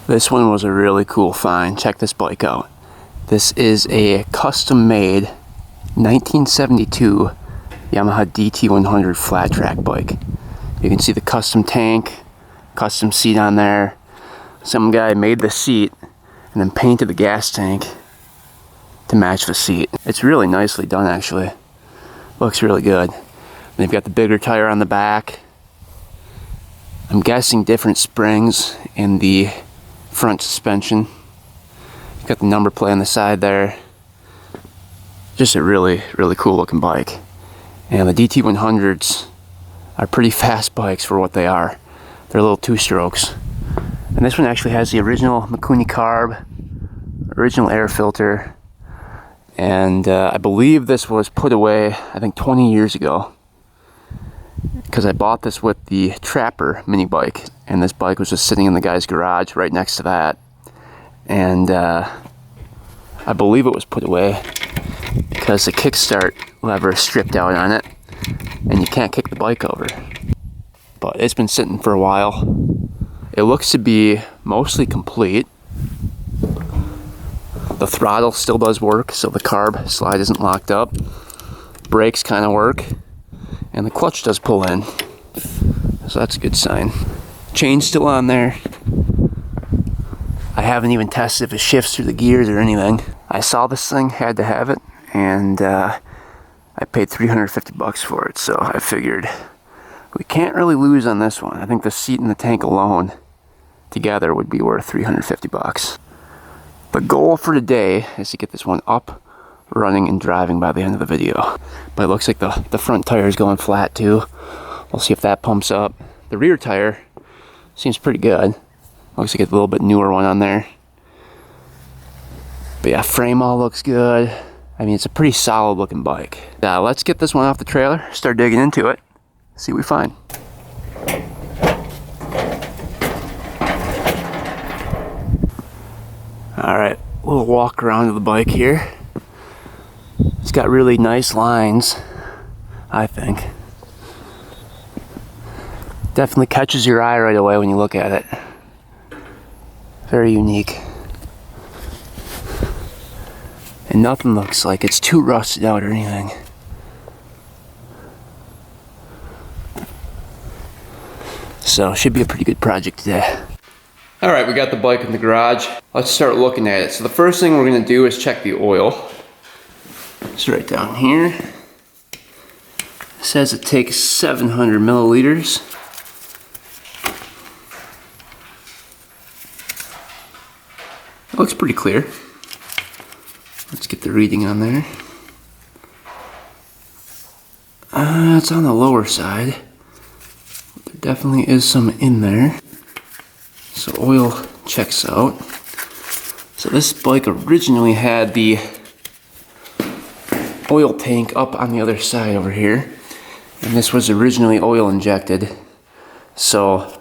This one was a really cool find. Check this bike out. This is a custom-made 1972 Yamaha DT100 Flat Track bike. You can see the custom tank, custom seat on there. Some guy made the seat and then painted the gas tank to match the seat. It's really nicely done, actually. Looks really good. They've got the bigger tire on the back. I'm guessing different springs in the front suspension. You've got the number plate on the side there. Just a really, really cool looking bike. And the DT100s are pretty fast bikes for what they are. They're little two-strokes. And this one actually has the original Mikuni carb, original air filter, and I believe this was put away, I think 20 years ago, because I bought this with the Trapper mini bike, and this bike was just sitting in the guy's garage right next to that, and I believe it was put away because the kickstart lever is stripped out on it, and you can't kick the bike over. But it's been sitting for a while. It looks to be mostly complete. The throttle still does work, so the carb slide isn't locked up. Brakes kind of work, and the clutch does pull in, so that's a good sign. Chain's still on there. I haven't even tested if it shifts through the gears or anything. I saw this thing, had to have it, and I paid $350 for it, so I figured we can't really lose on this one. I think the seat and the tank alone together would be worth $350. The goal for today is to get this one up, running, and driving by the end of the video. But it looks like the front tire is going flat too. We'll see if that pumps up. The rear tire seems pretty good. Looks like it's a little bit newer one on there. But yeah, frame all looks good. I mean, it's a pretty solid looking bike. Let's get this one off the trailer, start digging into it, see what we find. Alright, we'll walk around to the bike here. It's got really nice lines, I think. Definitely catches your eye right away when you look at it. Very unique. And nothing looks like it's too rusted out or anything. So, should be a pretty good project today. Alright, we got the bike in the garage. Let's start looking at it. So the first thing we're going to do is check the oil. It's right down here. It says it takes 700 milliliters. It looks pretty clear. Let's get the reading on there. It's on the lower side. There definitely is some in there. So oil checks out. So this bike originally had the oil tank up on the other side over here. And this was originally oil injected. So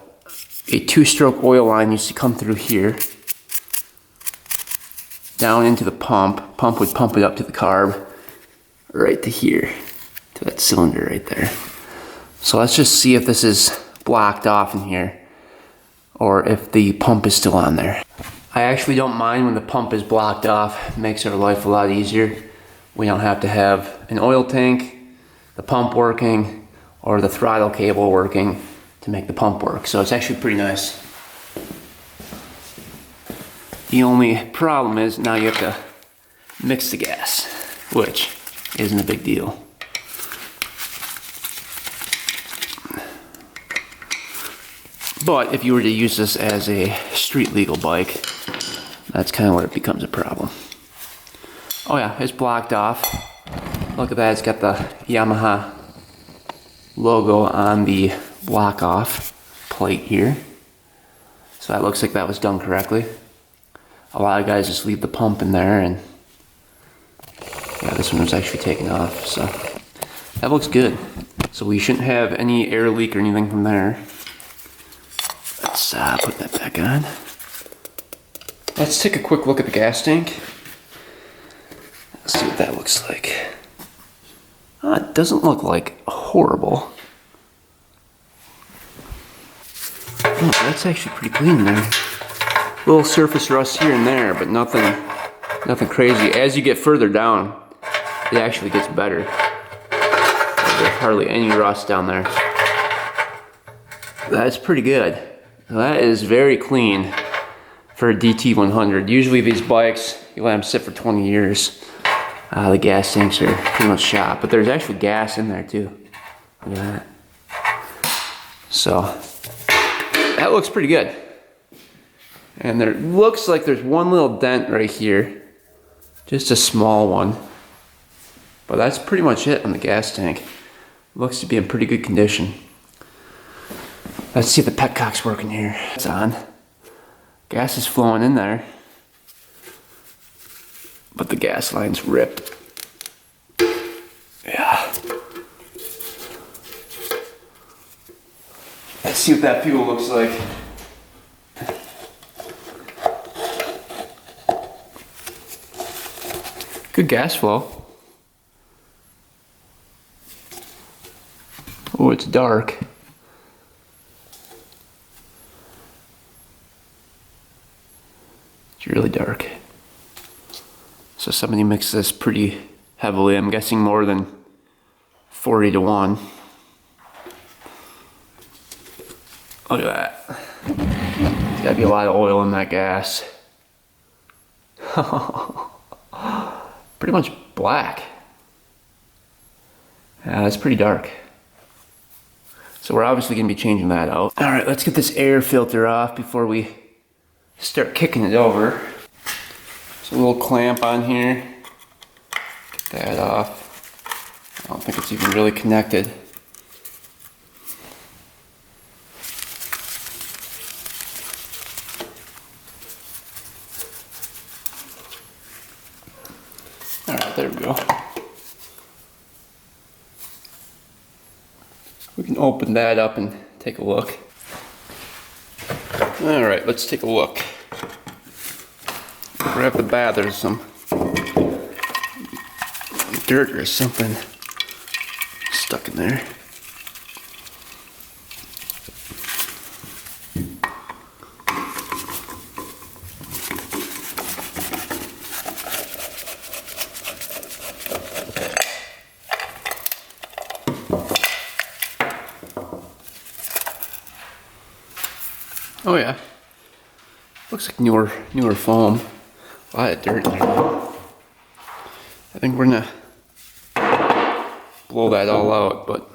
a two-stroke oil line used to come through here, down into the pump. Pump would pump it up to the carb, right to here, to that cylinder right there. So let's just see if this is blocked off in here, or if the pump is still on there. I actually don't mind when the pump is blocked off. It makes our life a lot easier. We don't have to have an oil tank, the pump working, or the throttle cable working to make the pump work. So it's actually pretty nice. The only problem is now you have to mix the gas, which isn't a big deal. But if you were to use this as a street legal bike, that's kind of where it becomes a problem. Oh yeah, it's blocked off. Look at that, it's got the Yamaha logo on the block off plate here. So that looks like that was done correctly. A lot of guys just leave the pump in there, and yeah, this one was actually taken off, so that looks good. So we shouldn't have any air leak or anything from there. Let's put that back on. Let's take a quick look at the gas tank. Let's see what that looks like. It doesn't look like horrible. Oh, that's actually pretty clean there. Little surface rust here and there, but nothing crazy. As you get further down, it actually gets better. There's hardly any rust down there. That's pretty good. That is very clean for a DT100. Usually these bikes, you let them sit for 20 years. The gas tanks are pretty much shot, but there's actually gas in there too. Look at that. So, that looks pretty good. And there looks like there's one little dent right here. Just a small one. But that's pretty much it on the gas tank. Looks to be in pretty good condition. Let's see if the petcock's working here. It's on. Gas is flowing in there. But the gas line's ripped. Yeah. Let's see what that fuel looks like. Good gas flow. Oh, it's dark. It's really dark. So somebody mixed this pretty heavily. I'm guessing more than 40 to 1. Look at that. There's gotta be a lot of oil in that gas. Pretty much black. Yeah, that's pretty dark. So we're obviously gonna be changing that out. All right, let's get this air filter off before we start kicking it over. There's a little clamp on here. Get that off. I don't think it's even really connected. All right, there we go. We can open that up and take a look. All right, let's take a look. Right off the bat, there's some dirt or something stuck in there. Oh yeah, looks like newer foam. A lot of dirt in there. I think we're gonna blow that all out, but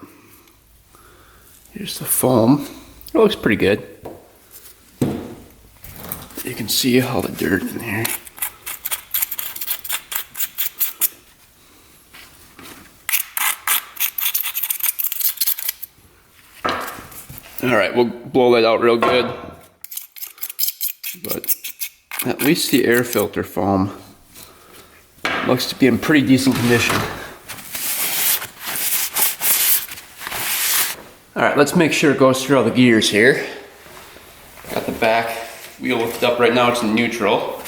here's the foam. It looks pretty good. You can see all the dirt in here. All right, we'll blow that out real good. But at least the air filter foam looks to be in pretty decent condition. All right, let's make sure it goes through all the gears here. Got the back wheel lifted up right now, it's in neutral.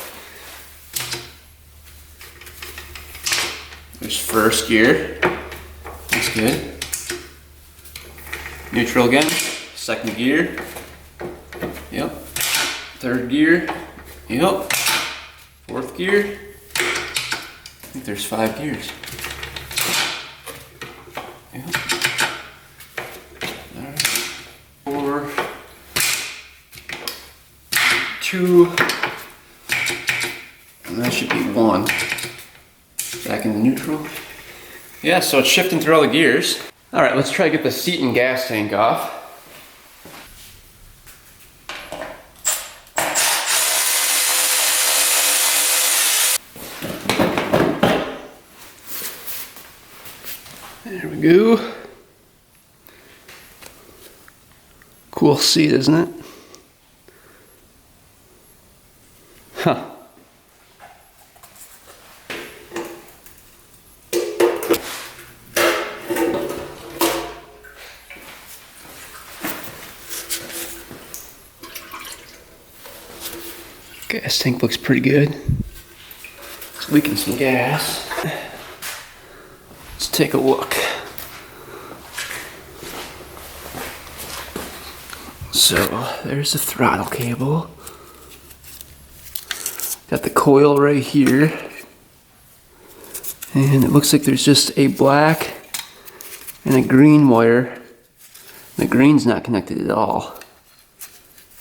There's first gear, that's good. Neutral again, second gear, yep. Third gear, yep. Fourth gear, I think there's 5 gears. Yep. All right. 4, 2, and that should be 1. Back in the neutral. Yeah, so it's shifting through all the gears. All right, let's try to get the seat and gas tank off. There we go. Cool seat, isn't it? Huh. Gas tank looks pretty good. It's leaking some gas. Let's take a look. So there's the throttle cable. Got the coil right here. And it looks like there's just a black and a green wire. The green's not connected at all.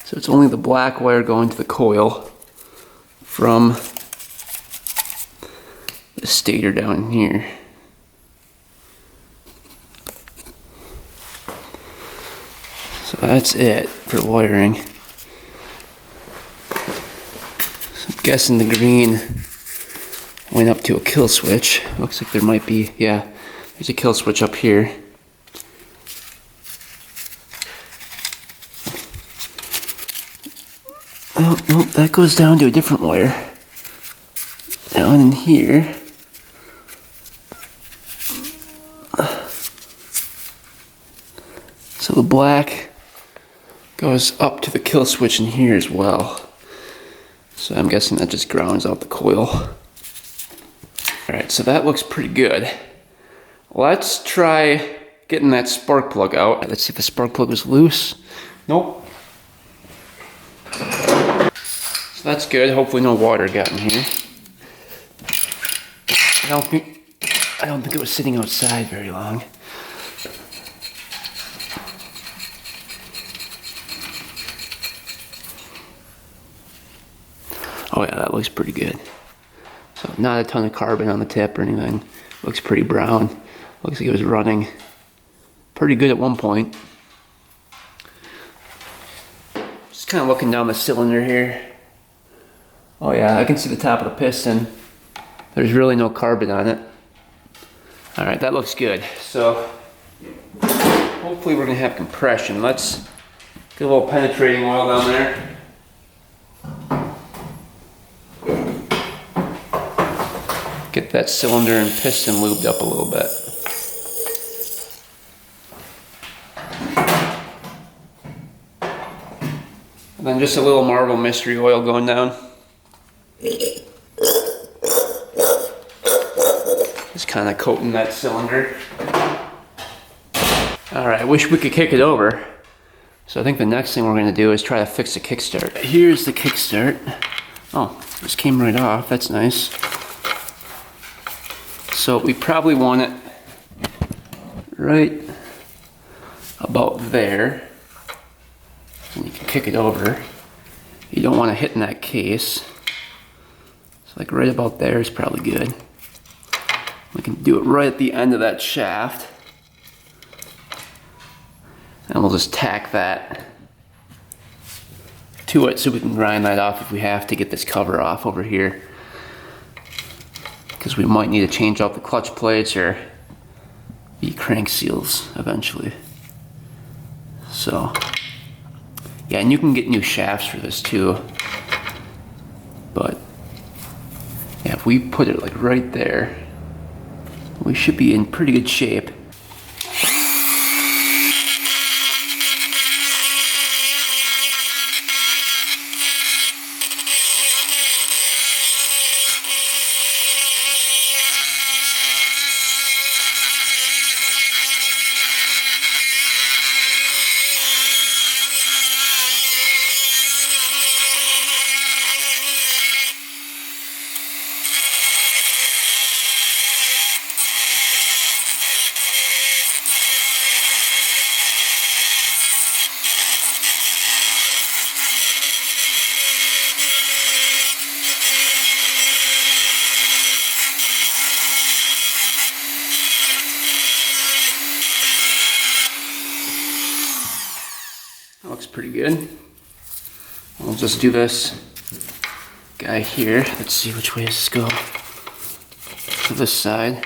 So it's only the black wire going to the coil from the stator down here. So that's it for wiring. So I'm guessing the green went up to a kill switch. Looks like there might be, yeah, there's a kill switch up here. Oh, no, that goes down to a different wire. Down in here. So the black goes up to the kill switch in here as well. So I'm guessing that just grounds out the coil. Alright, so that looks pretty good. Let's try getting that spark plug out. Let's see if the spark plug was loose. Nope. So that's good. Hopefully no water got in here. I don't think it was sitting outside very long. Oh yeah, that looks pretty good. So not a ton of carbon on the tip or anything. Looks pretty brown. Looks like it was running pretty good at one point. Just kind of looking down the cylinder here. Oh yeah, I can see the top of the piston. There's really no carbon on it. Alright, that looks good. So hopefully we're gonna have compression. Let's get a little penetrating oil down there. Get that cylinder and piston lubed up a little bit. And then just a little Marvel mystery oil going down. Just kind of coating that cylinder. Alright, I wish we could kick it over. So I think the next thing we're going to do is try to fix the kickstart. Here's the kickstart. Oh, this came right off. That's nice. So we probably want it right about there. And you can kick it over. You don't want to hit in that case. So like right about there is probably good. We can do it right at the end of that shaft. And we'll just tack that to it so we can grind that off if we have to get this cover off over here. Because we might need to change out the clutch plates or the crank seals eventually. So, yeah, and you can get new shafts for this too. But, yeah, if we put it like right there, we should be in pretty good shape. Looks pretty good. We'll just do this guy here. Let's see which way does this go. To this side.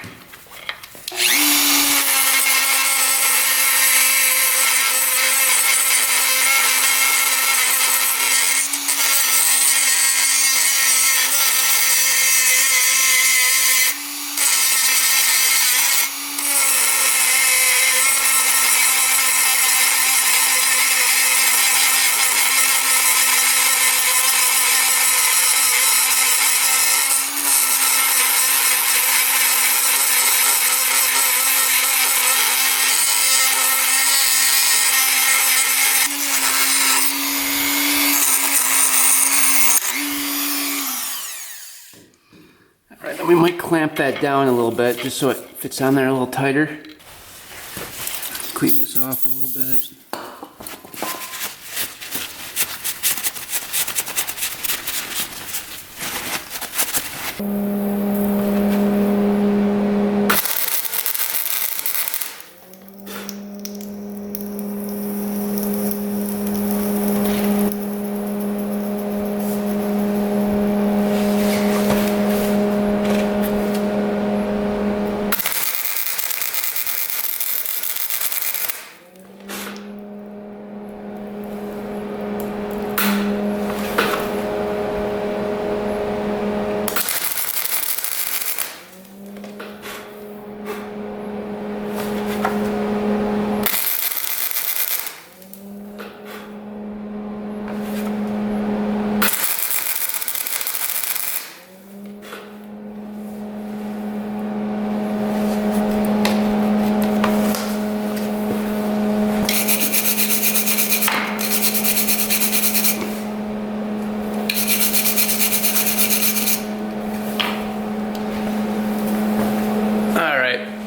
we might clamp that down a little bit just so it fits on there a little tighter. Clean this off a little bit.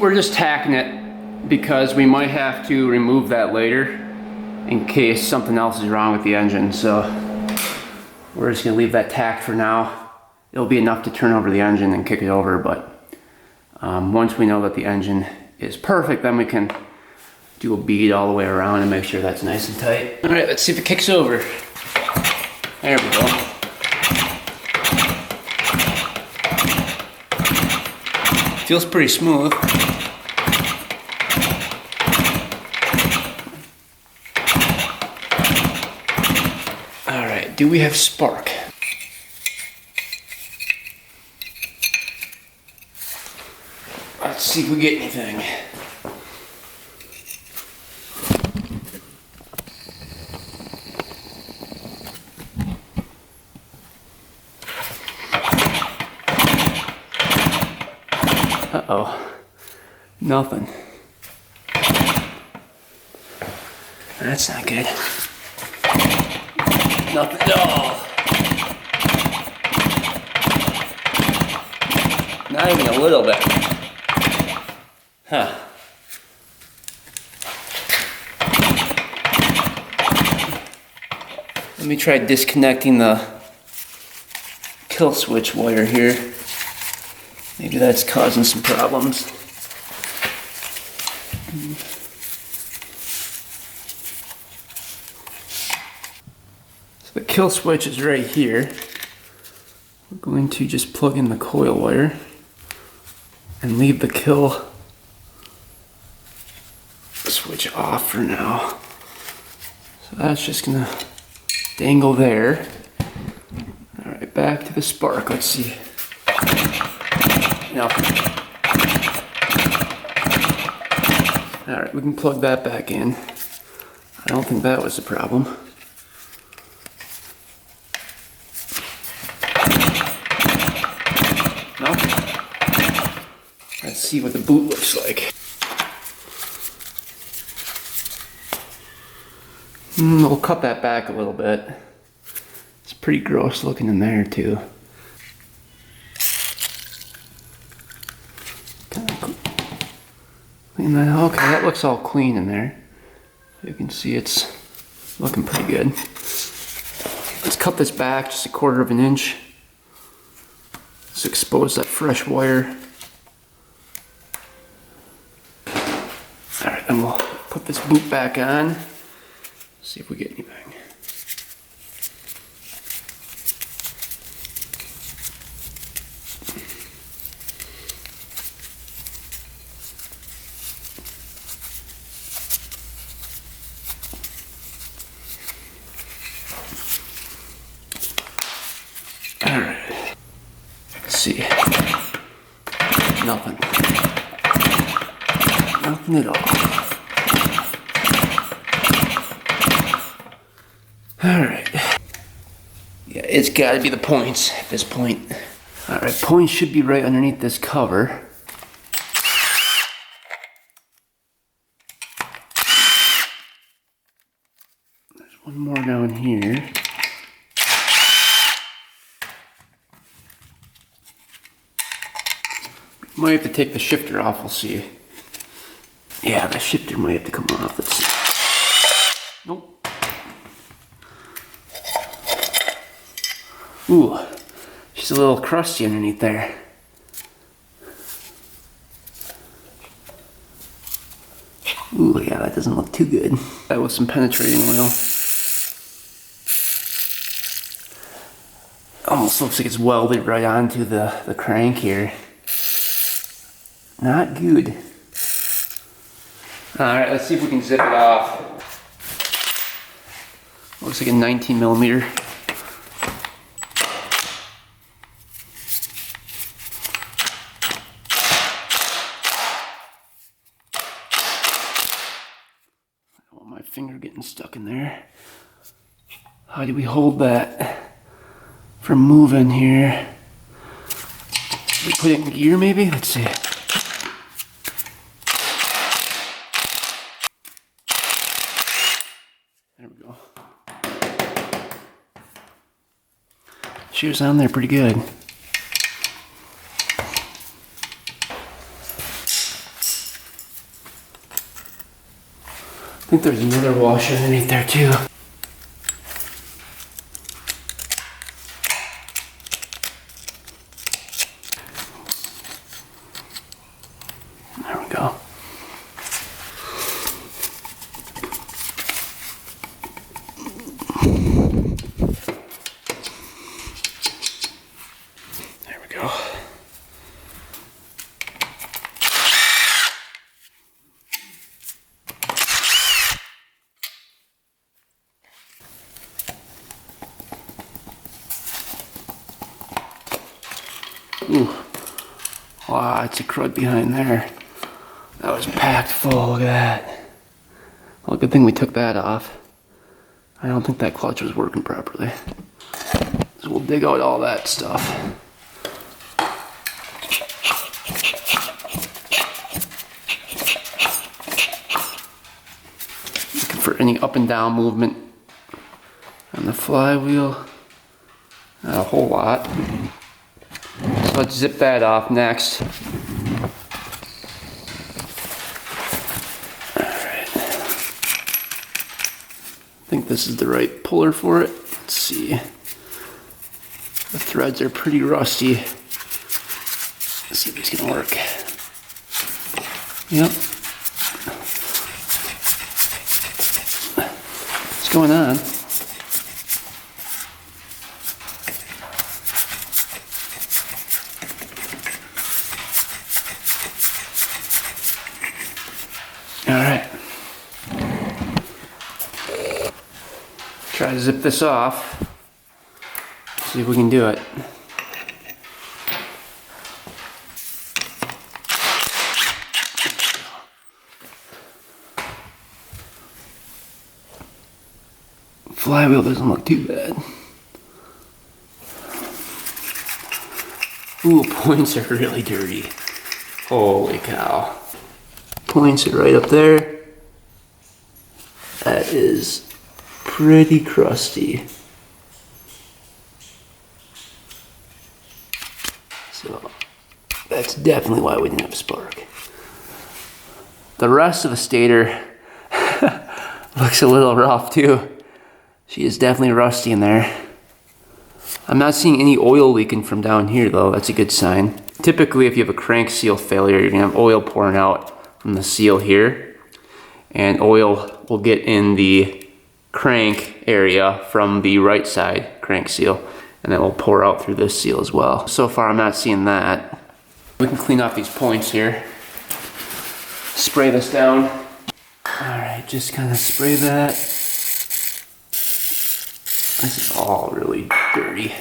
We're just tacking it because we might have to remove that later in case something else is wrong with the engine. So we're just gonna leave that tacked for now. It'll be enough to turn over the engine and kick it over, but once we know that the engine is perfect, then we can do a bead all the way around and make sure that's nice and tight. All right, let's see if it kicks over. There we go. Feels pretty smooth. Alright, do we have spark? Let's see if we get anything. Uh-oh. Nothing. That's not good. Nothing at all. Not even a little bit. Huh. Let me try disconnecting the kill switch wire here. Maybe that's causing some problems. So the kill switch is right here. We're going to just plug in the coil wire and leave the kill switch off for now. So that's just gonna dangle there. All right, back to the spark. Let's see. Nothing. All right, we can plug that back in. I don't think that was the problem. No? Let's see what the boot looks like. We'll cut that back a little bit. It's pretty gross looking in there too. Clean that. Okay, that looks all clean in there. You can see it's looking pretty good. Let's cut this back just 1/4 of an inch. Let's expose that fresh wire. All right, then we'll put this boot back on. See if we get anything. All right. Let's see. Nothing. Nothing at all. Alright. Yeah, it's gotta be the points at this point. Alright, points should be right underneath this cover. There's one more down here. Might have to take the shifter off, we'll see. Yeah, the shifter might have to come off, let's see. Nope. Ooh, she's a little crusty underneath there. Ooh, yeah, that doesn't look too good. That was some penetrating oil. Almost looks like it's welded right onto the crank here. Not good. Alright, let's see if we can zip it off. Looks like a 19 millimeter. I don't want my finger getting stuck in there. How do we hold that from moving here? We put it in gear maybe? Let's see. There we go. She was on there pretty good. I think there's another washer underneath there too. There we go. There we go. Ooh. Wow, it's a crud behind there. That was packed full, look at that. Well, good thing we took that off. I don't think that clutch was working properly. So we'll dig out all that stuff. Looking for any up and down movement on the flywheel. Not a whole lot. So let's zip that off next. I think this is the right puller for it. Let's see. The threads are pretty rusty. Let's see if it's gonna work. Yep. What's going on? All right. Try to zip this off. See if we can do it. Flywheel doesn't look too bad. Ooh, points are really dirty. Holy cow. Points are right up there. That is pretty crusty. So that's definitely why we didn't have a spark. The rest of the stator looks a little rough too. She is definitely rusty in there. I'm not seeing any oil leaking from down here though. That's a good sign. Typically if you have a crank seal failure, you're gonna have oil pouring out from the seal here, and oil will get in the crank area from the right side crank seal, and that will pour out through this seal as well. So far I'm not seeing that. We can clean off these points here. Spray this down. Alright, just kind of spray that. This is all really dirty.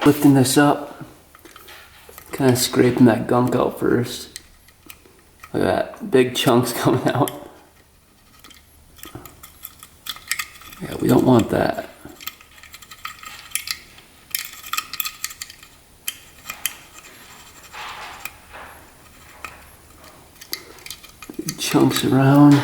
Lifting this up, kind of scraping that gunk out first. Look at that, big chunks coming out. Yeah, we don't want that. Big chunks around.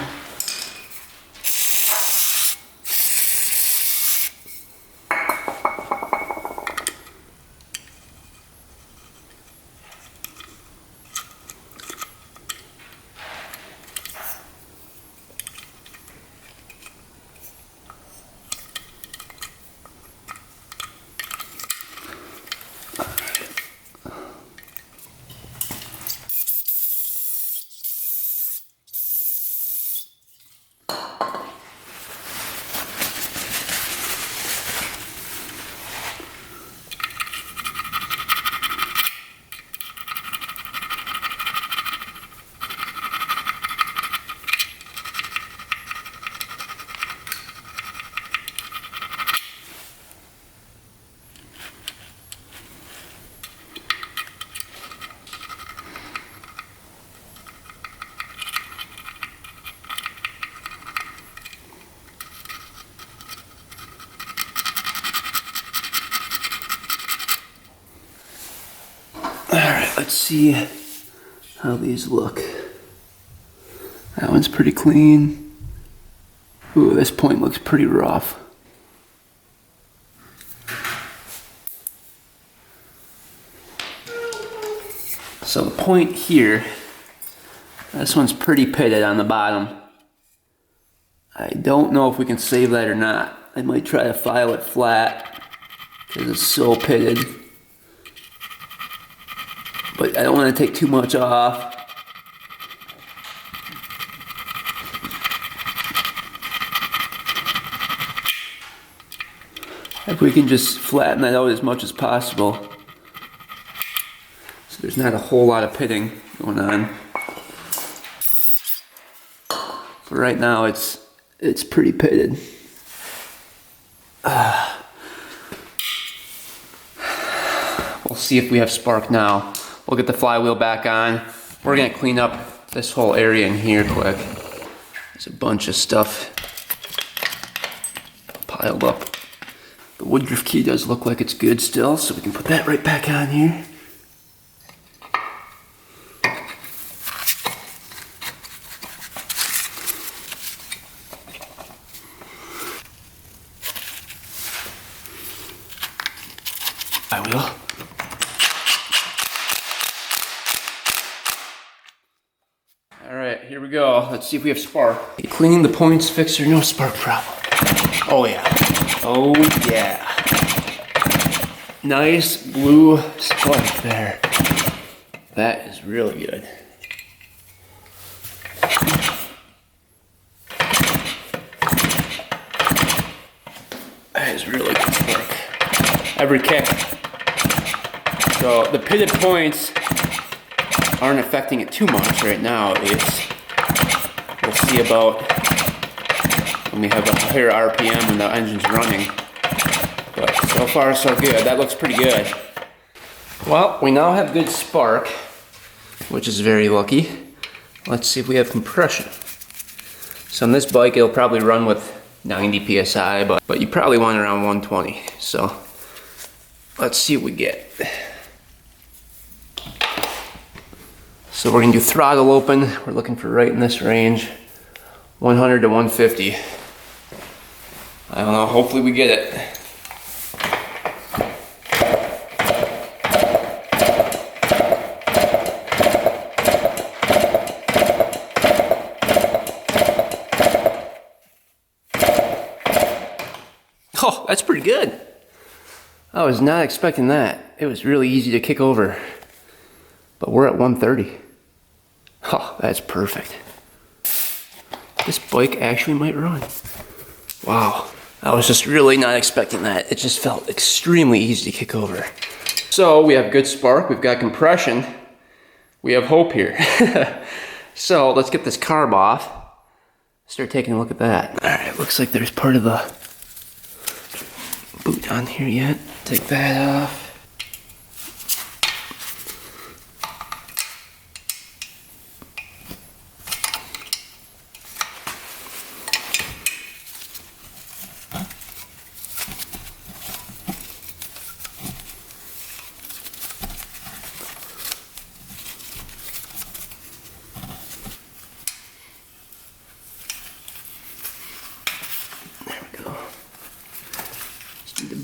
see how these look. That one's pretty clean. Ooh, this point looks pretty rough. So the point here, this one's pretty pitted on the bottom. I don't know if we can save that or not. I might try to file it flat because it's so pitted. But I don't want to take too much off. If we can just flatten that out as much as possible, so there's not a whole lot of pitting going on. But right now it's pretty pitted. We'll see if we have spark now. We'll get the flywheel back on. We're gonna clean up this whole area in here quick. There's a bunch of stuff piled up. The Woodruff key does look like it's good still, so we can put that right back on here. Flywheel. Alright, here we go. Let's see if we have spark. Cleaning the points fixer, no spark problem. Oh yeah. Oh yeah. Nice blue spark there. That is really good. That is really good spark. Every kick. So the pitted points aren't affecting it too much right now, at least. We'll see about when we have a higher RPM and the engine's running. But so far so good. That looks pretty good. Well, we now have good spark, which is very lucky. Let's see if we have compression. So on this bike, it'll probably run with 90 PSI, but you probably want around 120. So let's see what we get. So we're gonna do throttle open. We're looking for right in this range, 100 to 150. I don't know, hopefully we get it. Oh, that's pretty good. I was not expecting that. It was really easy to kick over. But we're at 130. Oh, that's perfect. This bike actually might run. Wow. I was just really not expecting that. It just felt extremely easy to kick over. So we have good spark, we've got compression, we have hope here. So let's get this carb off. Start taking a look at that. All right, looks like there's part of the boot on here yet. Take that off.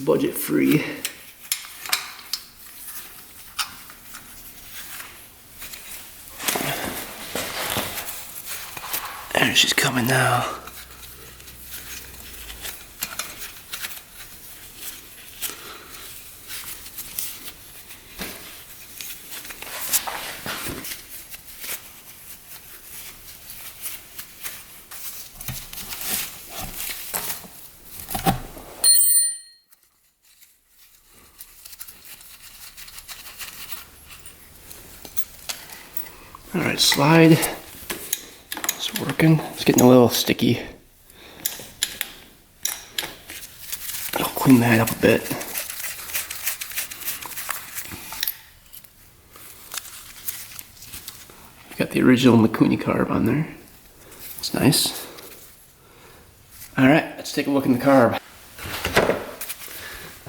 Budget free. There she's coming now. All right, slide. It's working. It's getting a little sticky. I'll clean that up a bit. Got the original Mikuni carb on there. It's nice. All right, let's take a look in the carb.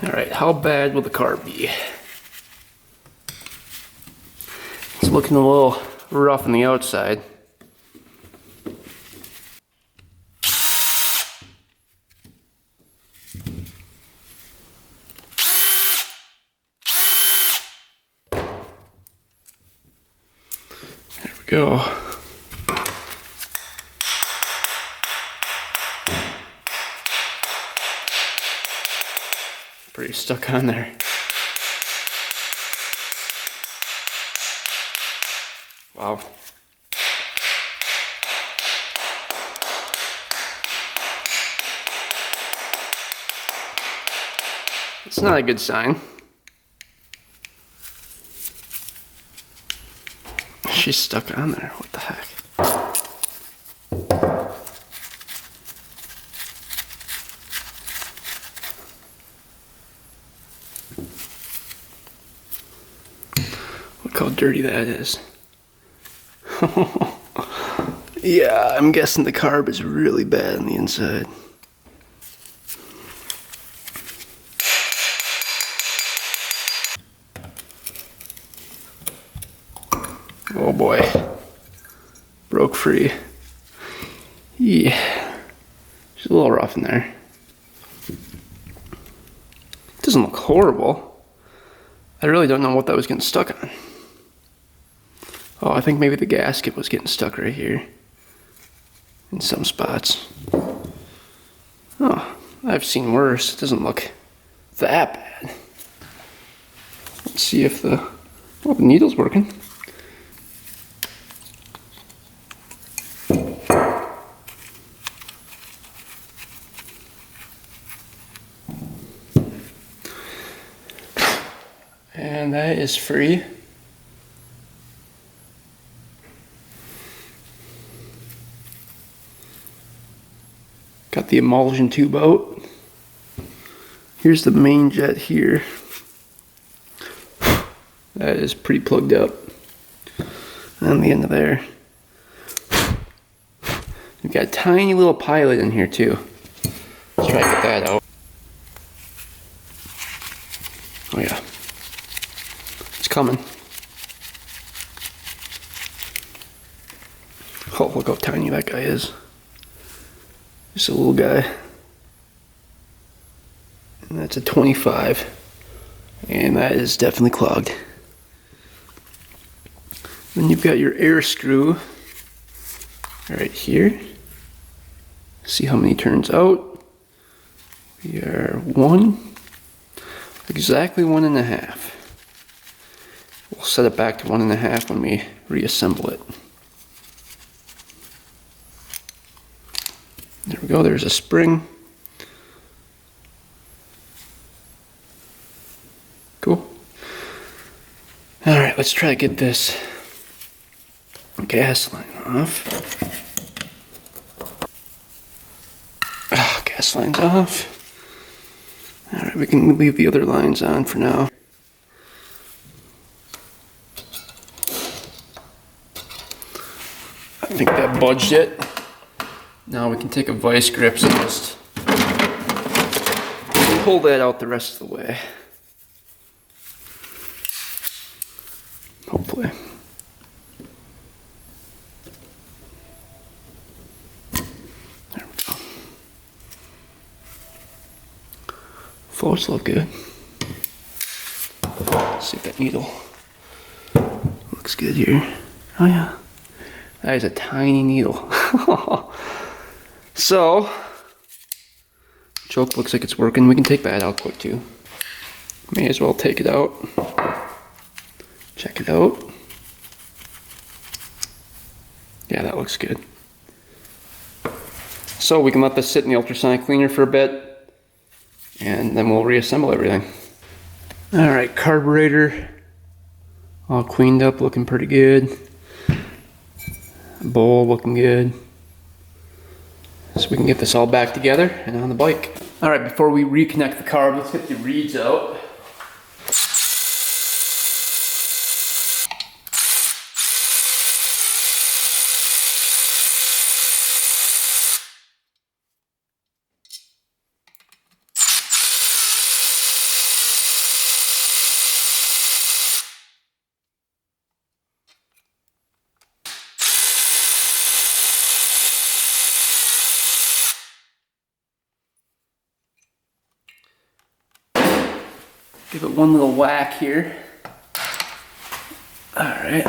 All right, how bad will the carb be? looking a little rough on the outside. There we go. Pretty stuck on there. Wow. It's not a good sign. She's stuck on there. What the heck? Look how dirty that is. Yeah, I'm guessing the carb is really bad on the inside. Oh boy. Broke free. Yeah. She's a little rough in there. Doesn't look horrible. I really don't know what that was getting stuck on. Oh, I think maybe the gasket was getting stuck right here. In some spots. Oh, I've seen worse. It doesn't look that bad. Let's see if the needle's working. And that is free. Got the emulsion tube out. Here's the main jet here. That is pretty plugged up. On the end of there. We've got a tiny little pilot in here too. Let's try to get that out. Oh yeah. It's coming. Oh, look how tiny that guy is. Just a little guy. And that's a 25. And that is definitely clogged. Then you've got your air screw right here. See how many turns out. We are 1. Exactly 1.5. We'll set it back to 1.5 when we reassemble it. There we go, there's a spring. Cool. Alright, let's try to get this gas line off. Gas line's off. Alright, we can leave the other lines on for now. I think that budged it. Now we can take a vice grips and just pull that out the rest of the way. Hopefully. There we go. Floats look good. Let's see if that needle looks good here. Oh yeah. That is a tiny needle. So, choke looks like it's working. We can take that out quick too. May as well take it out. Check it out. Yeah, that looks good. So we can let this sit in the ultrasonic cleaner for a bit, and then we'll reassemble everything. Alright, carburetor all cleaned up, looking pretty good. Bowl looking good. So we can get this all back together and on the bike. Alright, before we reconnect the carb, let's get the reeds out. Give it one little whack here. Alright.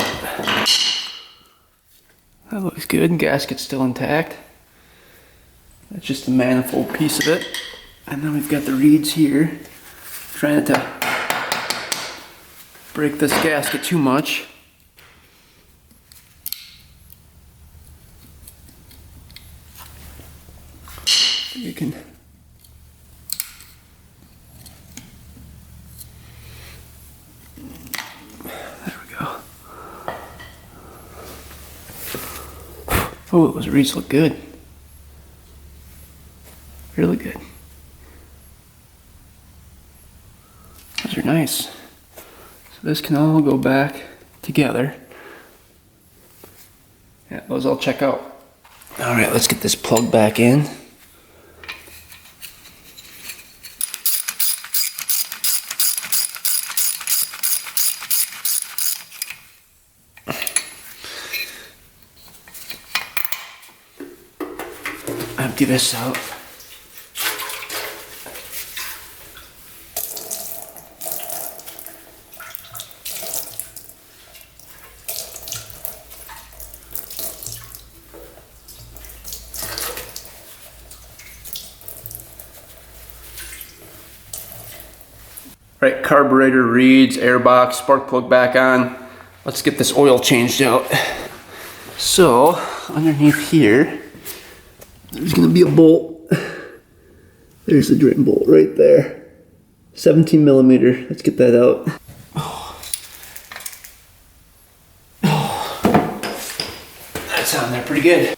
That looks good. Gasket's still intact. That's just the manifold piece of it. And then we've got the reeds here. Trying not to break this gasket too much. You can oh, those reeds look good. Really good. Those are nice. So this can all go back together. Yeah, those all check out. Alright, let's get this plug back in. Empty this out. Right, carburetor, reeds, airbox, spark plug back on. Let's get this oil changed out. So, underneath here, there's gonna be a bolt. There's the drain bolt right there. 17 millimeter, let's get that out. That's on there pretty good.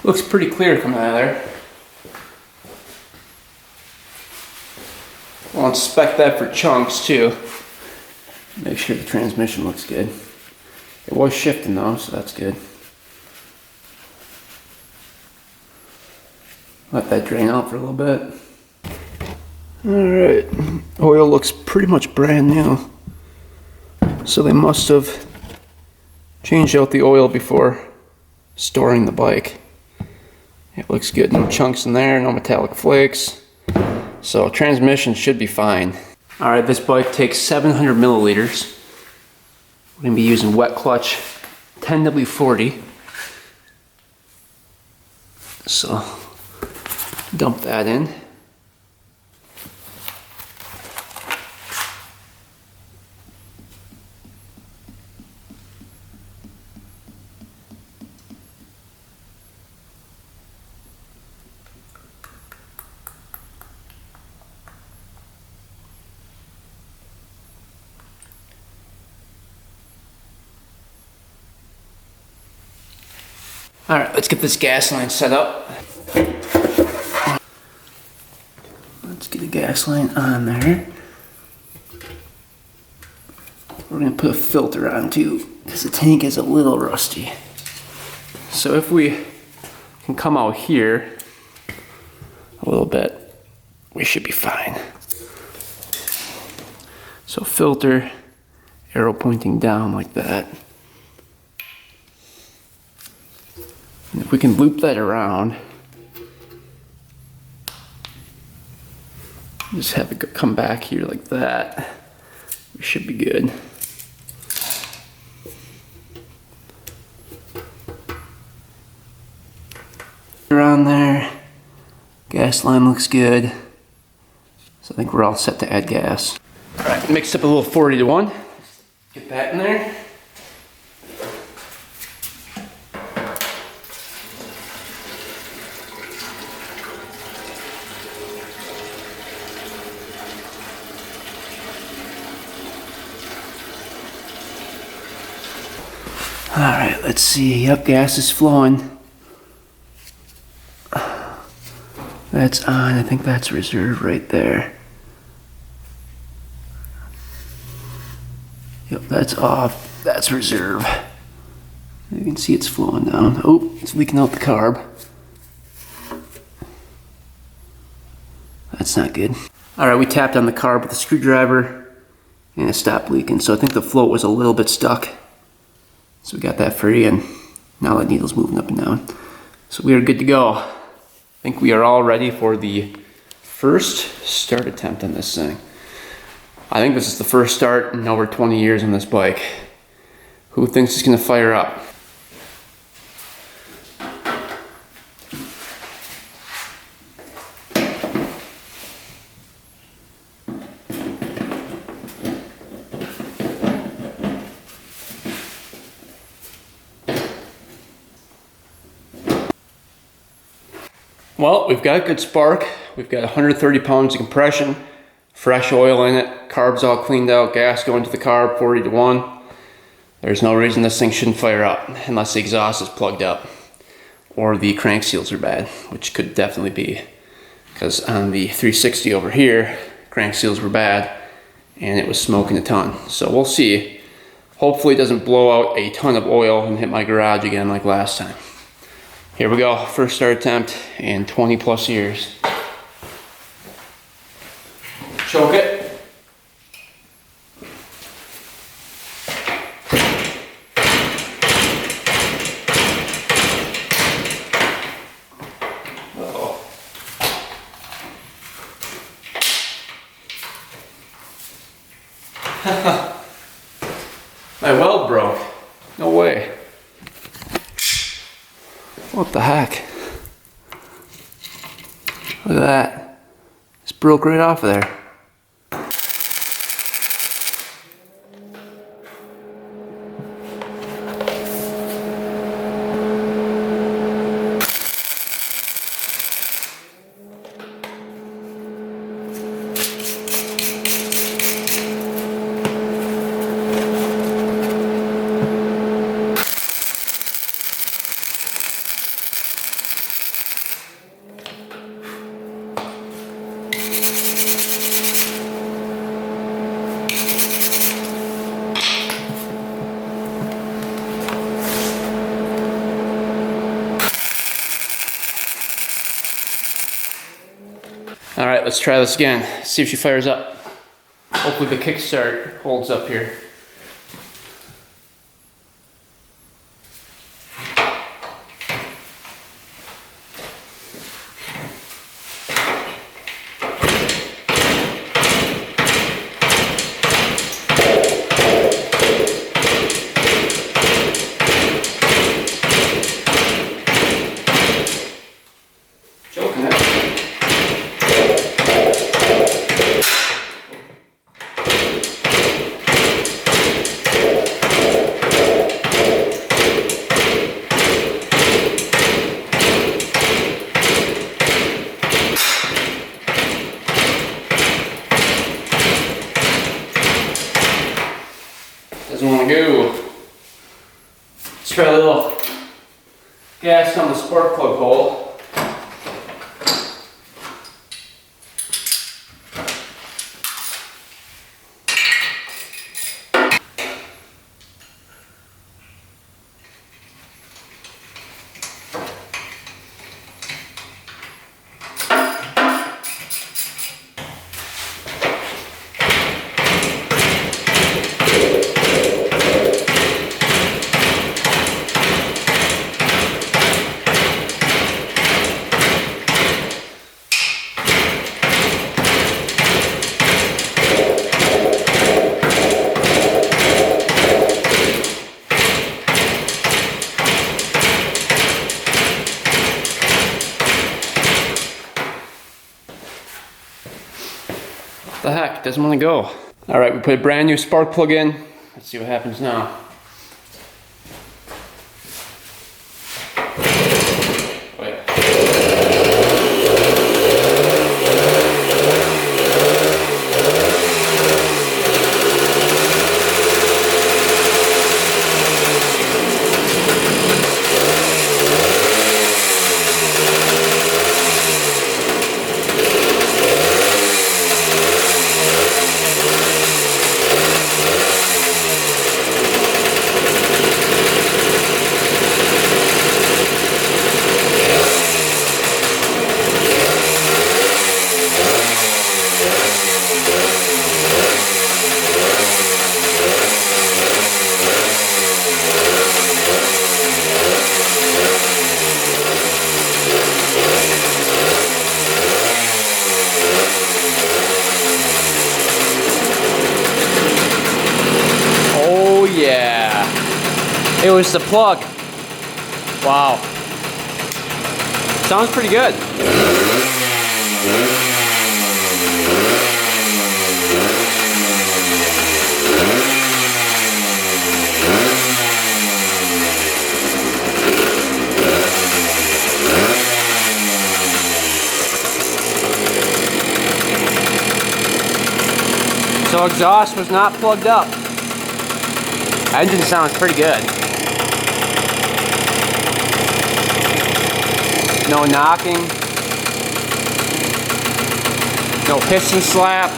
Looks pretty clear coming out of there. We'll inspect that for chunks too. Make sure the transmission looks good. It was shifting though, so that's good. Let that drain out for a little bit. Alright, oil looks pretty much brand new. So they must have changed out the oil before storing the bike. It looks good, no chunks in there, no metallic flakes. So transmission should be fine. Alright, this bike takes 700 milliliters. We're going to be using wet clutch 10W40. So dump that in. Alright, let's get this gas line set up. Let's get a gas line on there. We're going to put a filter on too, because the tank is a little rusty. So if we can come out here a little bit, we should be fine. So filter, arrow pointing down like that. And if we can loop that around, just have it come back here like that, we should be good. Around there, gas line looks good. So I think we're all set to add gas. All right, mixed up a little 40-to-1. Get that in there. All right, let's see. Yep, gas is flowing. That's on. I think that's reserve right there. Yep. That's off. That's reserve. You can see it's flowing down. Oh, it's leaking out the carb. That's not good. All right, we tapped on the carb with a screwdriver and it stopped leaking. So I think the float was a little bit stuck. So we got that free and now that needle's moving up and down. So we are good to go. I think we are all ready for the first start attempt on this thing. I think this is the first start in over 20 years on this bike. Who thinks it's gonna fire up? Well, we've got a good spark. We've got 130 pounds of compression, fresh oil in it, carbs all cleaned out, gas going to the carb 40 to 1. There's no reason this thing shouldn't fire up unless the exhaust is plugged up or the crank seals are bad, which could definitely be, because on the 360 over here, crank seals were bad and it was smoking a ton. So we'll see. Hopefully it doesn't blow out a ton of oil and hit my garage again like last time. Here we go, first start attempt in 20 plus years. Choke it. Uh-oh. My weld broke. No way. What the heck? Look at that. Just broke right off of there. All right, let's try this again. See if she fires up. Hopefully the kickstart holds up here. Choking it. Doesn't want to go. Let's try a little gas on the spark plug hole. What the heck, it doesn't want to go. All right, we put a brand new spark plug in. Let's see what happens now. It was the plug. Wow. Sounds pretty good. So exhaust was not plugged up. Engine sounds pretty good. No knocking. No piston slap.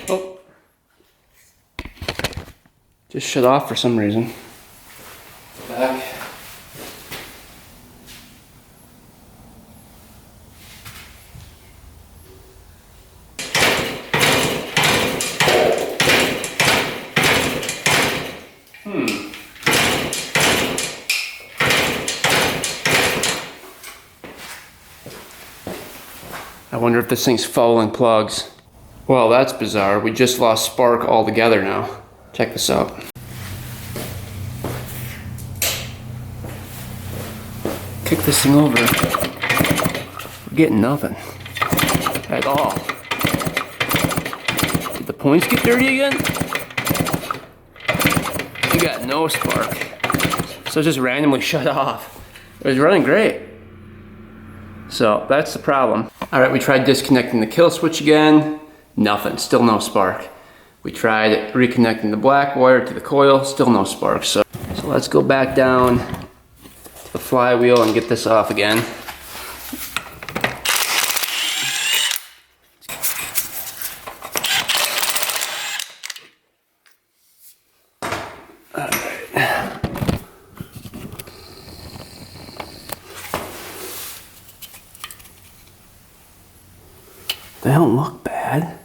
Oh. Just shut off for some reason. Back. I wonder if this thing's fouling plugs. Well, that's bizarre. We just lost spark altogether now. Check this out. Kick this thing over. We're getting nothing at all. Did the points get dirty again? We got no spark. So it just randomly shut off. It was running great. So that's the problem. All right, we tried disconnecting the kill switch again. Nothing, still no spark. We tried reconnecting the black wire to the coil, still no spark. So let's go back down to the flywheel and get this off again. They don't look bad.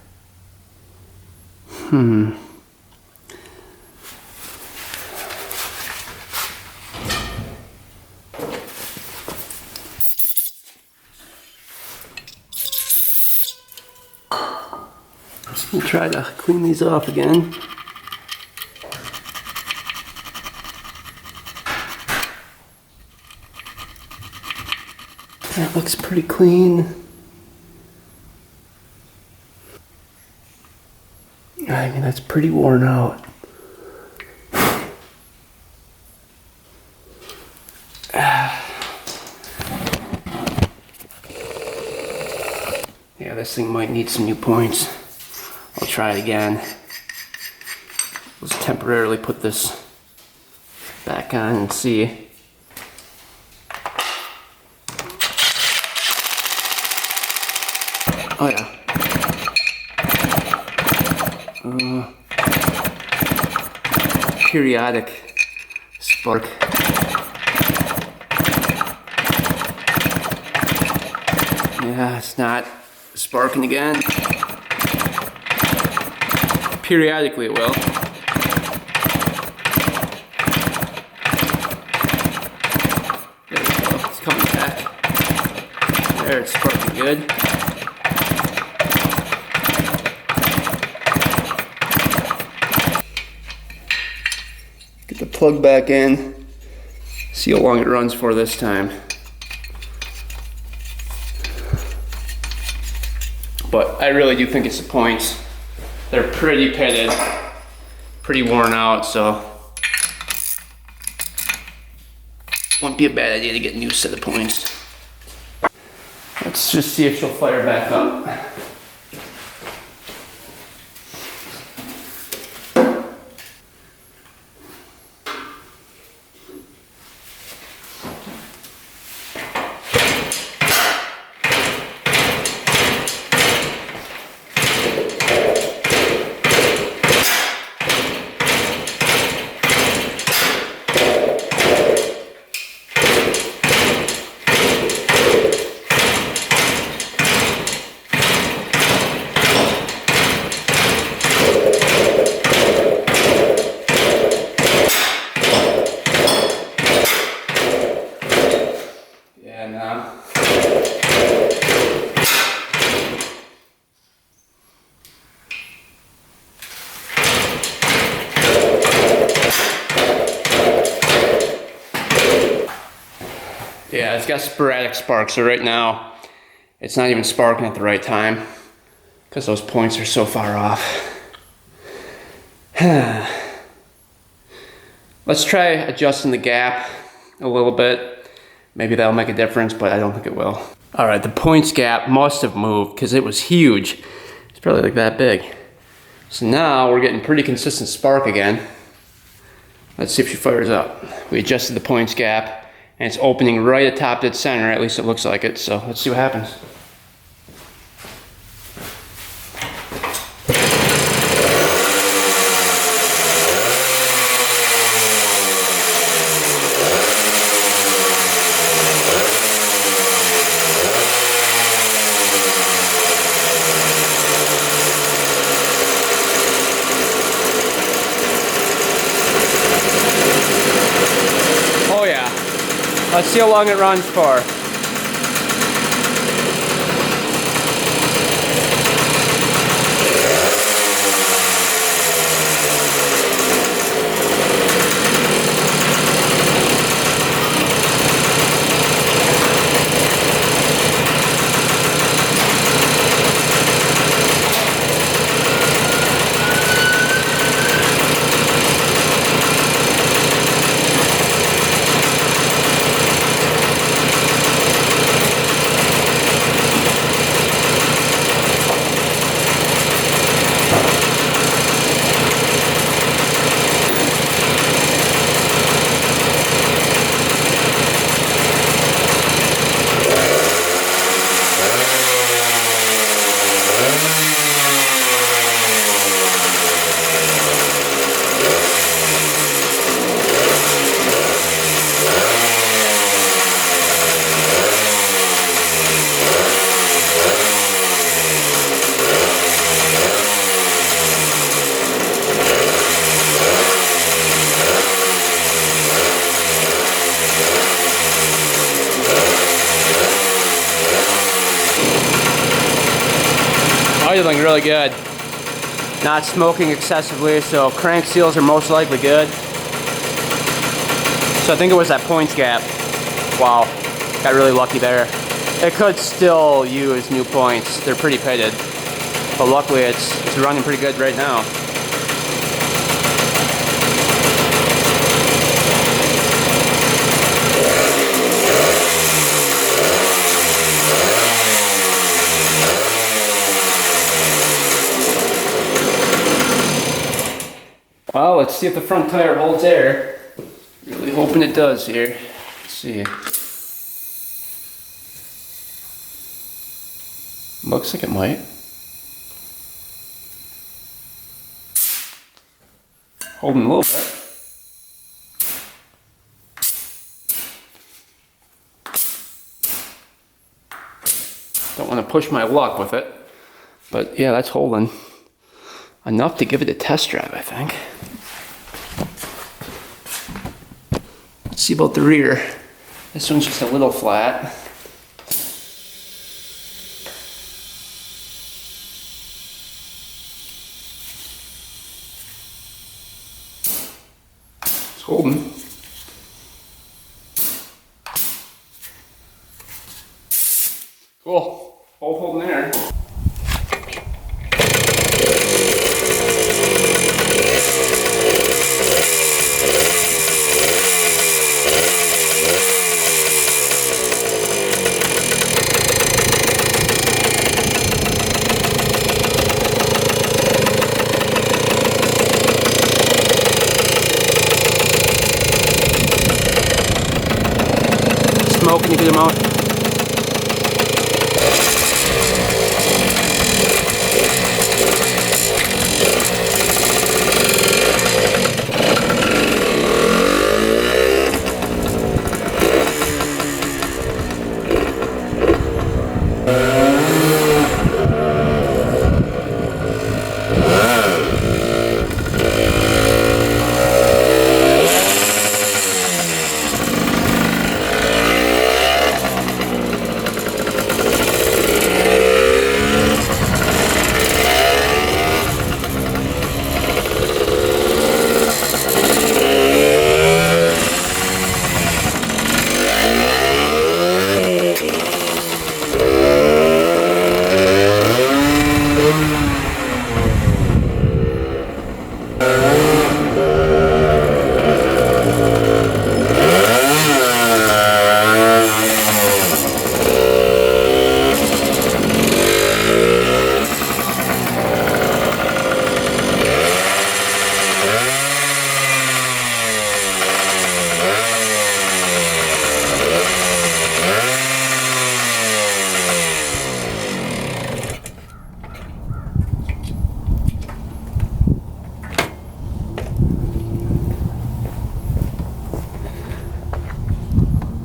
We'll try to clean these off again. That looks pretty clean. I mean, that's pretty worn out. Yeah, this thing might need some new points. I'll try it again. Let's temporarily put this back on and see. Oh yeah. Periodic spark. Yeah, it's not sparking again. Periodically it will. There we go, it's coming back. There, it's sparking good. Get the plug back in. See how long it runs for this time. But I really do think it's the points. They're pretty pitted, pretty worn out, so wouldn't be a bad idea to get a new set of points. Let's just see if she'll fire back up. Yeah, it's got sporadic sparks, so right now it's not even sparking at the right time because those points are so far off. Let's try adjusting the gap a little bit. Maybe that'll make a difference, but I don't think it will. All right, the points gap must have moved because it was huge. It's probably like that big. So now we're getting pretty consistent spark again. Let's see if she fires up. We adjusted the points gap and it's opening right atop dead center, at least it looks like it. So let's see what happens. Oh yeah. Let's see how long it runs for. Idling really good. Not smoking excessively, so crank seals are most likely good. So I think it was that points gap. Wow, got really lucky there. It could still use new points. They're pretty pitted, but luckily it's running pretty good right now. Well, let's see if the front tire holds air. Really hoping it does here. Let's see. Looks like it might. Holding a little bit. Don't want to push my luck with it. But yeah, that's holding. Enough to give it a test drive, I think. Let's see about the rear. This one's just a little flat. It's holding. Cool. Both holding there. Smoking a good amount.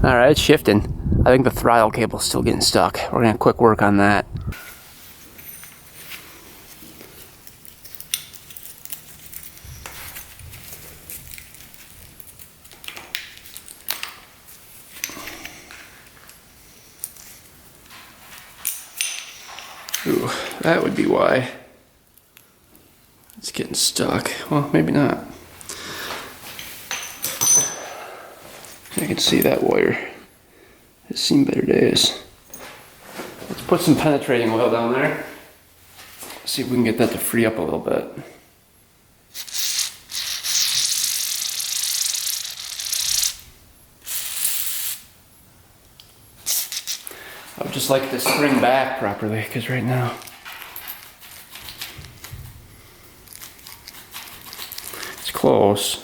Alright, it's shifting. I think the throttle cable's still getting stuck. We're gonna quick work on that. Ooh, that would be why it's getting stuck. Well, maybe not. I can see that wire. It's seen better days. Let's put some penetrating oil down there. See if we can get that to free up a little bit. I would just like to spring back properly, because right now it's close.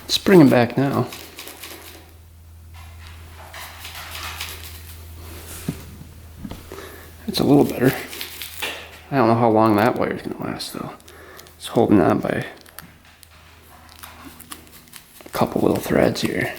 Let's bring him back now. It's a little better. I don't know how long that wire is going to last though. It's holding on by a couple little threads here.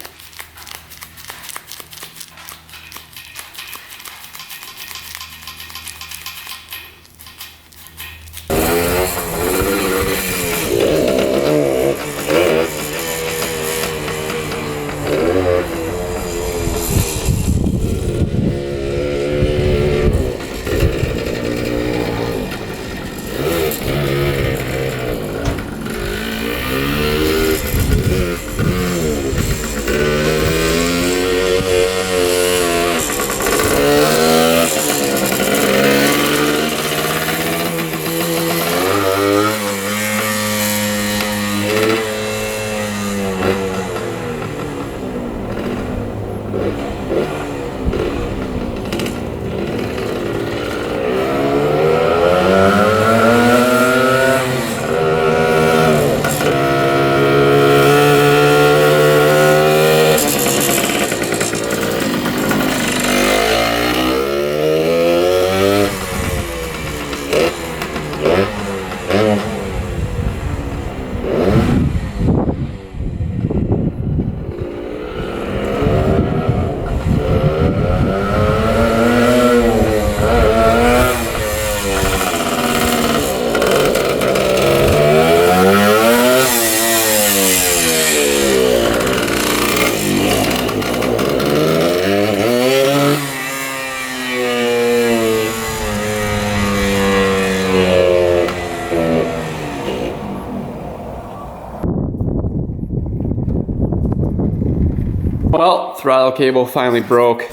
Well, throttle cable finally broke.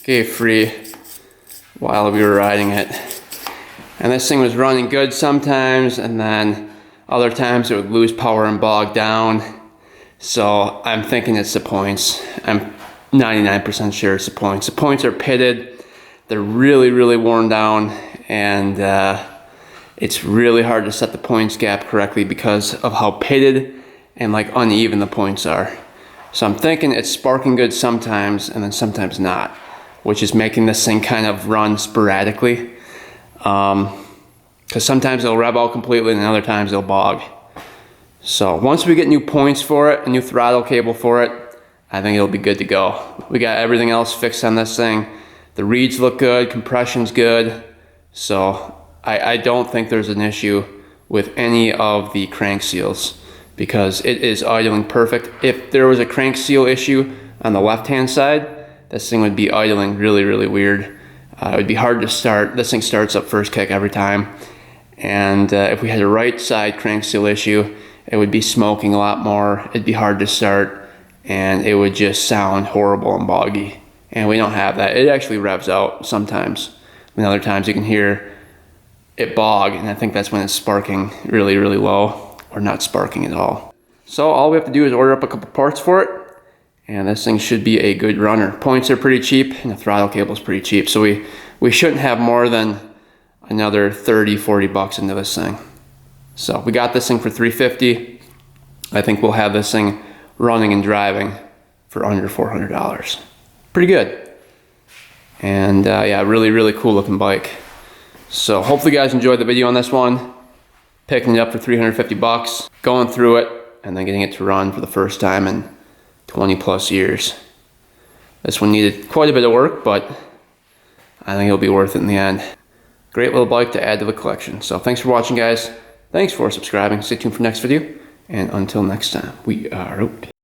Gave free while we were riding it. And this thing was running good sometimes, and then other times it would lose power and bog down. So I'm thinking it's the points. I'm 99% sure it's the points. The points are pitted. They're really, really worn down, and it's really hard to set the points gap correctly because of how pitted and like uneven the points are. So I'm thinking it's sparking good sometimes and then sometimes not, which is making this thing kind of run sporadically. Because sometimes it'll rev out completely and other times it'll bog. So once we get new points for it, a new throttle cable for it, I think it'll be good to go. We got everything else fixed on this thing. The reeds look good, compression's good. So I don't think there's an issue with any of the crank seals, because it is idling perfect. If there was a crank seal issue on the left-hand side, this thing would be idling really, really weird. It would be hard to start. This thing starts up first kick every time. And if we had a right side crank seal issue, it would be smoking a lot more. It'd be hard to start, and it would just sound horrible and boggy. And we don't have that. It actually revs out sometimes. And other times you can hear it bog, and I think that's when it's sparking really, really low, or not sparking at all. So all we have to do is order up a couple parts for it, and this thing should be a good runner. Points are pretty cheap, and the throttle cable is pretty cheap, so we shouldn't have more than another 30-40 bucks into this thing. So we got this thing for $350. I think we'll have this thing running and driving for under $400. Pretty good. And yeah, really, really cool looking bike. So hopefully you guys enjoyed the video on this one. Picking it up for 350 bucks, going through it, and then getting it to run for the first time in 20 plus years. This one needed quite a bit of work, but I think it'll be worth it in the end. Great little bike to add to the collection. So thanks for watching, guys. Thanks for subscribing. Stay tuned for next video. And until next time, we are out.